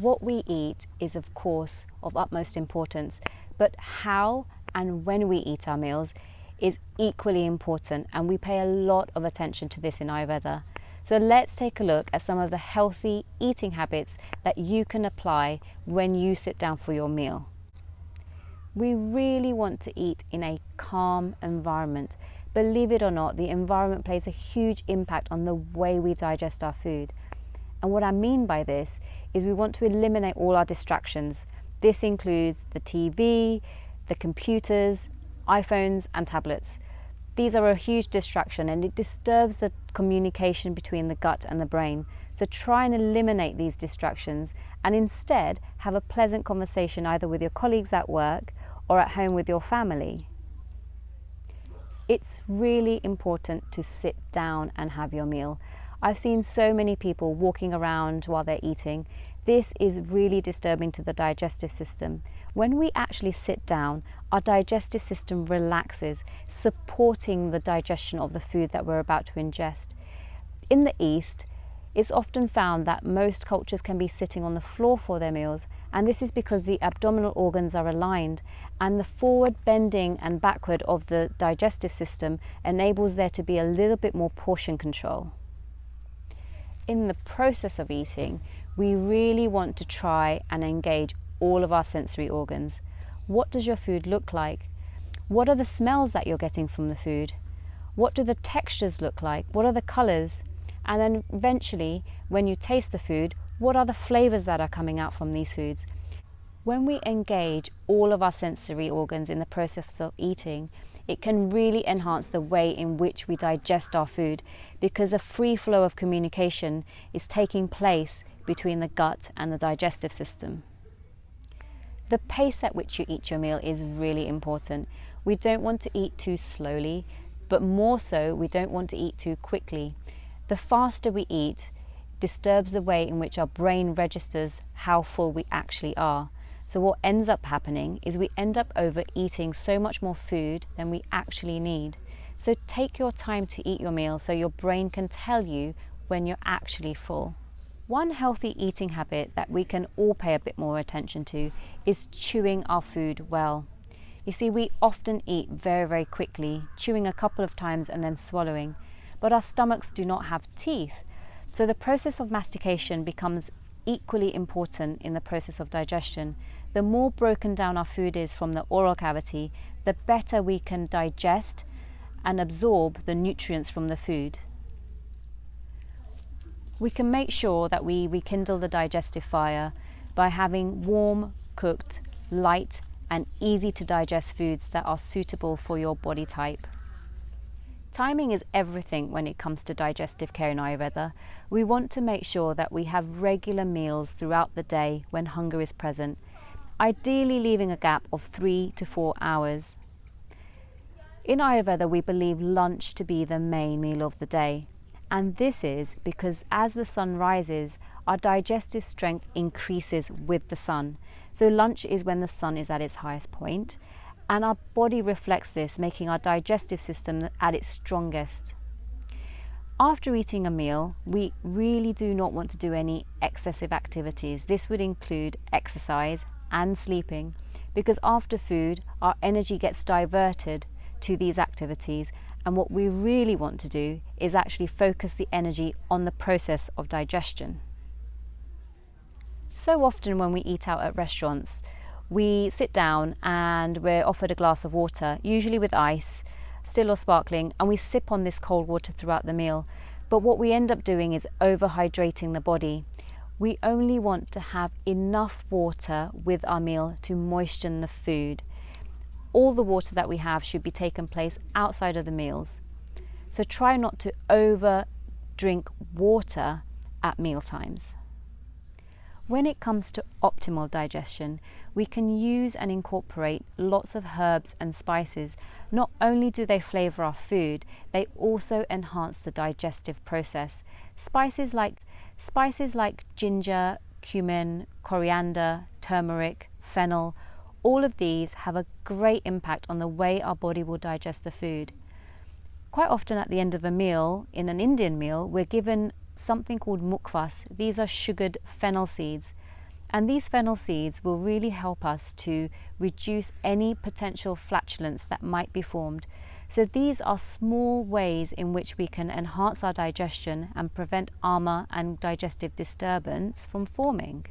What we eat is of course of utmost importance, but how and when we eat our meals is equally important, and we pay a lot of attention to this in Ayurveda. So let's take a look at some of the healthy eating habits that you can apply when you sit down for your meal. We really want to eat in a calm environment. Believe it or not, the environment plays a huge impact on the way we digest our food. And what I mean by this is we want to eliminate all our distractions. This includes the TV, the computers, iPhones and tablets. These are a huge distraction and it disturbs the communication between the gut and the brain. So try and eliminate these distractions and instead have a pleasant conversation either with your colleagues at work or at home with your family. It's really important to sit down and have your meal. I've seen so many people walking around while they're eating. This is really disturbing to the digestive system. When we actually sit down, our digestive system relaxes, supporting the digestion of the food that we're about to ingest. In the East, it's often found that most cultures can be sitting on the floor for their meals, and this is because the abdominal organs are aligned and the forward bending and backward of the digestive system enables there to be a little bit more portion control. In the process of eating, we really want to try and engage all of our sensory organs. What does your food look like? What are the smells that you're getting from the food? What do the textures look like? What are the colors? And then eventually, when you taste the food, what are the flavors that are coming out from these foods? When we engage all of our sensory organs in the process of eating, it can really enhance the way in which we digest our food, because a free flow of communication is taking place between the gut and the digestive system. The pace at which you eat your meal is really important. We don't want to eat too slowly, but more so, we don't want to eat too quickly. The faster we eat disturbs the way in which our brain registers how full we actually are. So what ends up happening is we end up overeating so much more food than we actually need. So take your time to eat your meal so your brain can tell you when you're actually full. One healthy eating habit that we can all pay a bit more attention to is chewing our food well. You see, we often eat very, very quickly, chewing a couple of times and then swallowing, but our stomachs do not have teeth. So the process of mastication becomes equally important in the process of digestion. The more broken down our food is from the oral cavity, the better we can digest and absorb the nutrients from the food. We can make sure that we rekindle the digestive fire by having warm, cooked, light and easy to digest foods that are suitable for your body type. Timing is everything when it comes to digestive care in Ayurveda. We want to make sure that we have regular meals throughout the day when hunger is present, ideally leaving a gap of 3 to 4 hours. In Ayurveda, we believe lunch to be the main meal of the day. And this is because as the sun rises, our digestive strength increases with the sun. So lunch is when the sun is at its highest point, and our body reflects this, making our digestive system at its strongest. After eating a meal, we really do not want to do any excessive activities. This would include exercise and sleeping, because after food, our energy gets diverted to these activities, and what we really want to do is actually focus the energy on the process of digestion. So often when we eat out at restaurants, we sit down and we're offered a glass of water, usually with ice, still or sparkling, and we sip on this cold water throughout the meal. But what we end up doing is overhydrating the body. We only want to have enough water with our meal to moisten the food. All the water that we have should be taken place outside of the meals. So try not to over drink water at meal times. When it comes to optimal digestion, we can use and incorporate lots of herbs and spices. Not only do they flavor our food, they also enhance the digestive process. Spices like ginger, cumin, coriander, turmeric, fennel, all of these have a great impact on the way our body will digest the food. Quite often at the end of a meal, in an Indian meal, we're given something called mukwas. These are sugared fennel seeds. And these fennel seeds will really help us to reduce any potential flatulence that might be formed. So these are small ways in which we can enhance our digestion and prevent AMA and digestive disturbance from forming.